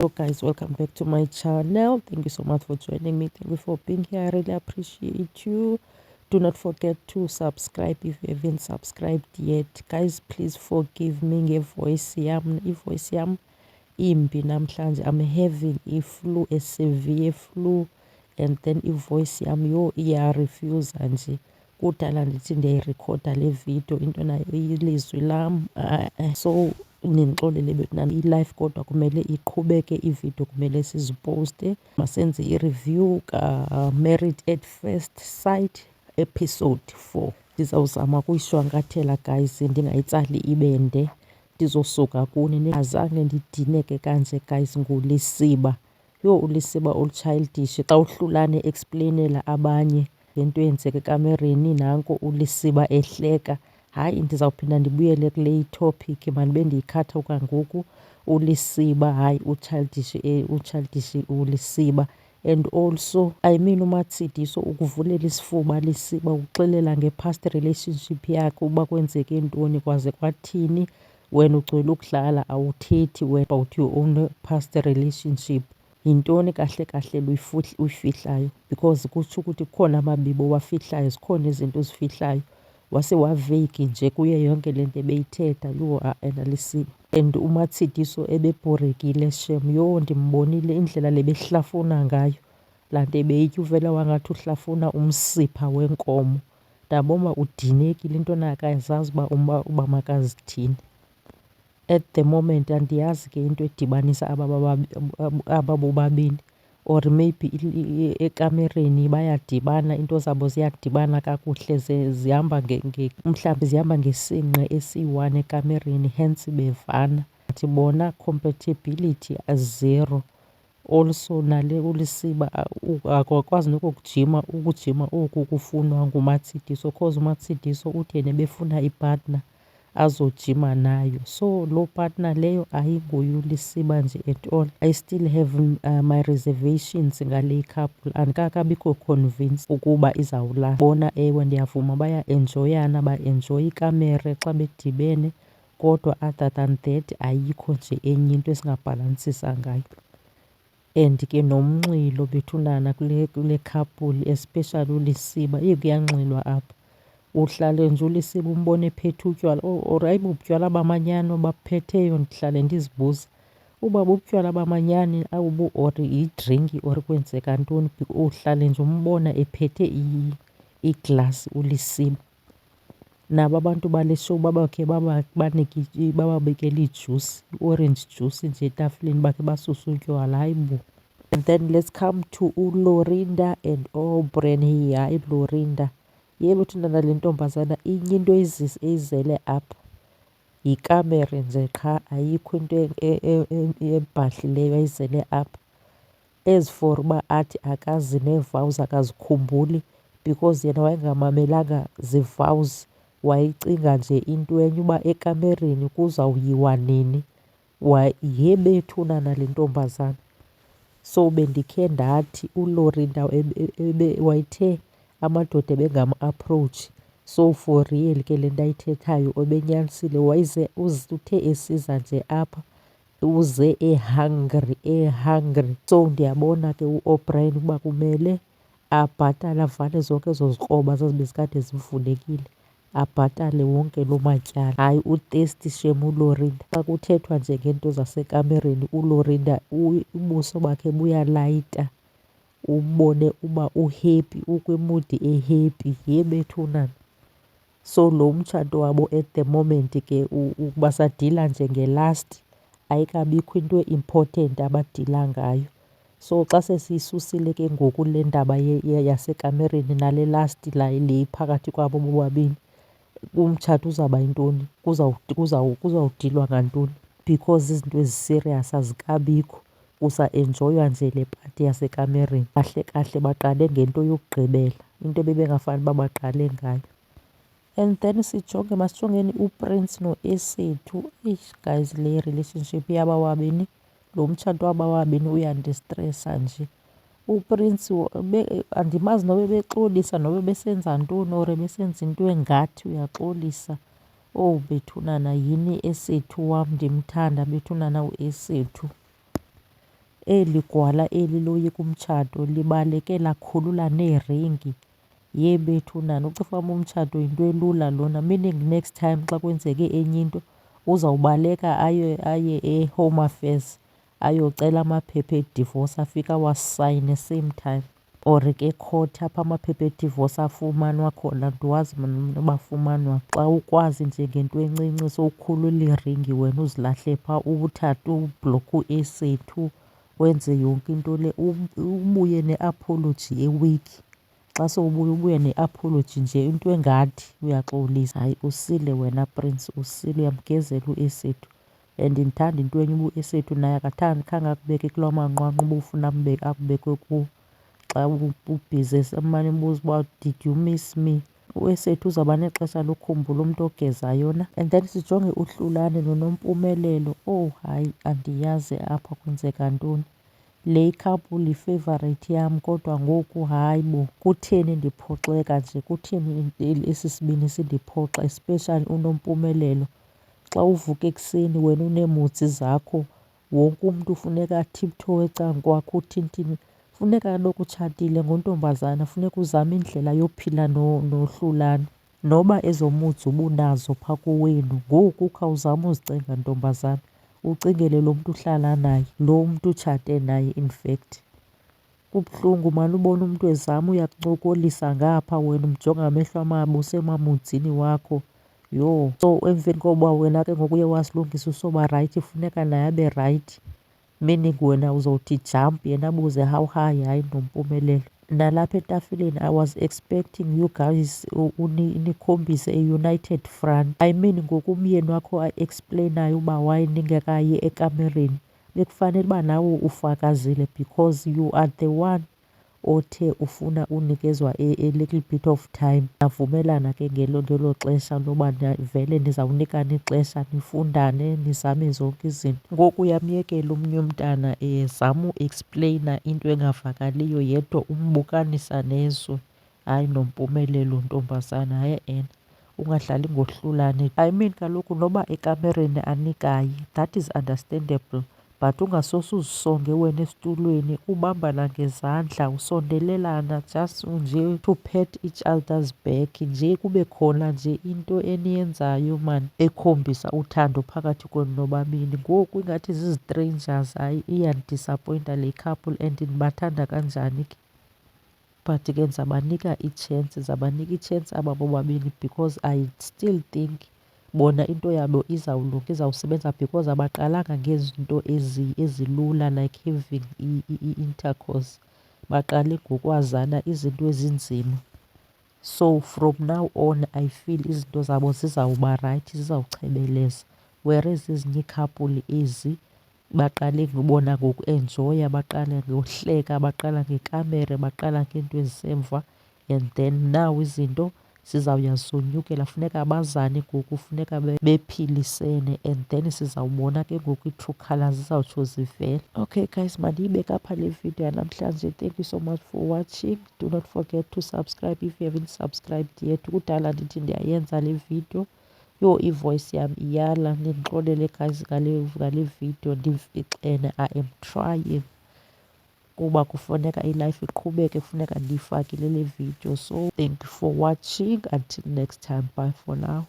So guys, welcome back to my channel. Thank you so much for joining me. Thank you for being here. I really appreciate you. Do not forget to subscribe if you haven't subscribed yet. Guys, please forgive me ngevoice yam imbi namhlanje. I'm having a flu, a severe flu, and then ivoice yam iyarefuse nje kudala ndithi ndiyayirekhoda le video into nayo ilizwi lam so nindixolele bekunani i-live kodwa kumele iqhubeke iividiyo kumele siziposte. Masenze i-review ka-Married at First Sight episode 4. Ndizawuzama ukuyishwankathela guys, ndingayitsali ibende ndizosuka kuni. Azange ndidineke kanje guys nguLisiba. uLisiba olu-childish xa uhlulane explainela abanye ngento eyenzeka ekamereni, nanko uLisiba ehleka. Hayi, ndizawuphinda ndibuyele kule topic mandibe ndiyikhatha kwangoku. uLisiba hayi uchildish uLisiba. And also I mean uMatsidiso ukuvulela isifuba Lisiba ukuxelela nge-past relationship yakhe uba kwenzeke ntoni kwaze kwathini. Wena ugcwele ukudlala awuthethi about your own past relationship. Yintoni kahle kahle uyifihlayo? Because kutsho ukuthi kukhona amabibo wafihlayo, zikhona izinto ozifihlayo. Wase waveyiki nje kuye yonke le nto ebeyithetha Lisiba. And uMatsidiso ebebhorekile shem. Ndimbonile indlela le behlafuna ngayo laa nto ebeyitya, uvela wangathi uhlafuna umsipha wenkomo. Ndabona udinekile, into nakazazi uba makazithini. At the moment andiyazi ke into edibanisa aba bobabini, or maybe ekamereni bayadibana, into zabo ziyadibana kakuhle, zihamba mhlawumbi zihamba ngesinqe esi-1 ekamereni, hence bevana. But bona compatibility azero. Also nale uLisiba akakwazi ukujima oku kufunwa nguMatsidiso, cause uMatsidiso uthi yena ebefuna ipartner azojima nayo. So loo partner leyo ayinguye uLisiba nje at all. I still have my reservations ngale couple. Andikakabikho convinced ukuba izawulasta. Bona ewe ndiyavuma bayaenjoyana, baenjoya ikamere xa bedibene, kodwa other than that ayikho nje enye into esingabhalansisa ngayo. And ke nomnxilo bethunana kule couple, especially uLisiba. Kuyanxilwa apha, uhlale nje uLisiba umbone ephethe utywala. Or ayibubutywala bamanyani babuphetheyo? Ndihlale ndizibuza uba bubutywala bamanyani or yidrinki or kwenzeka ntoni. Uhlale nje umbona ephethe iglasi uLisiba. Nabo abantu bale show babakhe bababekele ijusi, i-orange juice nje etafileni, bakhe basuse utywala. Hayi bo. And then let's come to uLorinda and Aubrey. Hayi Lorinda, bethunana le ntombazana inye into eyizele apha yikamere nje qha, ayikho into ebhadlileyo ayizele apha. As for uba athi akazi nee-vows akazikhumbuli because yena wayengamamelanga zi-vows, wayicinga nje into enye uba ekamereni kuzawuyiwa nini. Bethunana le ntombazana. So bendikhe ndathi uLorinda wayethe amadoda ebengam-approach. So for real ke le nto ayithethayo ebenyanisile. Uthe esiza nje apha uze ehungry. So ndiyabona ke uO'Brien ukuba kumele abhatale, avale zonke ezo zikroba zazibezikade zivulekile, abhatale wonke loo matyala. Hayi uthesti shem uLorinda. Xa kuthethwa nje ngeento zasekamereni uLorinda ubuso bakhe buyalayita, umbone uba uhappy, ukwimudi ehappy. Bethunana. So lo mtshato wabo at the moment ke basadila nje ngelast, ayikabikho into important abadila ngayo. So xa sesiyisusile ke ngoku le ndaba yasekamereni nale last le iphakathi kwabo bobabini, umtshato uzawuba yintoni? Kuzawudilwa ngantoni? Because izinto ezi-serious azikabikho, kusaenjoywa nje le pati yasekamereni. Kahle kahle baqale ngento yokugqibela, into ebebengafani uba baqale ngayo. And then masijongeni uPrince noEsethu. Guys, le relationship yaba wabini, lo mtshato waba wabini uyandistresa nje. uPrince andimazi noba ebexolisa noba besenza ntoni or besenza into engathi uyaxolisa. Bethunana yini Esethu wam, ndimthanda bethunana uEsethu. eli gwala eli loyika umtshato libalekela khulula neeringi. Yebethunana ucifa uba umtshato yinto elula lona, meaning next time xa kwenzeke enye into uzawubaleka aye e-Home Affairs ayocela amaphepha edivorce afike awasayine same time. Or ke court apho amaphepha edivorce afumanwa khona, andiwazi mna uba afumanwa. Xa ukwazi nje ngento encinci sowukhulula iringi wena uzilahle phaa, uthathe ubhlokhe u-A-sethu wenze yonke into le, ubuye ne-apology ewiki. Xa sowubuya ubuye ne-apology nje into engathi uyaxolisa. Hayi usile wena Prince, usile, uyamgezela u-A-sethu. And ndithanda into enye uba u-A-sethu naye akathandi khange akubeke kulaa manqwanqwa ubufuna akubekwe kuwo. Xa ubhizi esemane embuza uba did you miss me? U-A-sethu uzawuba nexesha lokhumbula umntu ogezayo na. And then sijonge uHlulane noNompumelelo. Oh hayi, andiyazi apha kwenzeka ntoni. Le ikhapuli yi-favourite yam kodwa ngoku hayi bo, kutheni ndiphoxeka nje, kutheni esi sibini sindiphoxa, especially uNompumelelo. Xa uvuka ekuseni wena uneemutsi zakho, wonke umntu funeka atiptoe ecan'kwakho uthini. Funeka kaloku utshatile ngontombazana, funeka uzame indlela yophila noHlulane. Noba ezo moods ubunazo phaa kowenu, ngoku khawuzame uzicinga ntombazana. Ucingele lo mntu uhlala naye, lo mntu utshate naye in fact. Kubuhlungu mani ubona umntu ezama uyakuncokolisa ngapha wena umjonga ngamehlo amabo usemamudzini wakho. Yho, so emveni koba wena ke ngoku uye wazilungisa usoba rayithi funeka naye abe rayithi. Meaning wena uzawuthi jump yena abuze how high. Hayi Nompumelelo, nalapha etafileni I was expecting you guys nikhombise a-united front. I mean ngoku umyeni wakho a-expleyinayo uba why ningekayi ekamereni, bekufanele uba nawe ufakazile because you are the one othe ufuna unikezwa a little bit of time. Navumelana ke ngelo xesha loba vele nizawunikana ixesha nifundane nizame zonke izinto. Ngoku uyamyekela omnye umntana zama uexpleyina into engavakaliyo yedwa umbukanisa nezwe. Hayi Nompumelelo ntombazana, hayi ungadlali ngoHlulane. I mean kaloku noba ekamereni anikayi, that is understandable, but ungasose uzisonge wena esitulweni ubambana ngezandla usondelelana just nje to pat each other's back, nje kube khona nje into eniyenzayo mani ekhombisa uthando phakathi kwenu nobabini. Ngoku ingathi zizi-strangers, hayi iyandidisappointa le couple and ndibathanda kanjani ke. But ke ndizabanika i-chance aba bobabini because I still think bona into yabo izawulunga, izawusebenza because abaqalanga ngezinto ezilula like having i-intercourse. Baqale ngokwazana izinto ezinzima. So from now on I feel izinto zabo zizawuba rayithi, zizawuchebeleza. Whereas ezinye iikhapuli ezi baqale bona ngoku-enjoya, baqala ngohleka, baqala ngekamere, baqala ngeento ezisemva, and then now izinto zizawuya zonyukela. Funeka bazane ngoku, funeka bephilisene, and then sizawubona ke ngoku ii-true colours zizawutsho zivele. Okay guys, mandiyibeke apha le video yanamhlanje. Thank you so much for watching. Do not forget to subscribe if you haven't subscribed yet. Kudala ndithi ndiyayenza le video. Yho, ivoice yam iyala, nindixolele guys ngale video ndimfixene. I am trying kuba kufuneka i-life iqhubeke, kufuneka ndiyifakile le video. So thank you for watching, until next time, bye for now.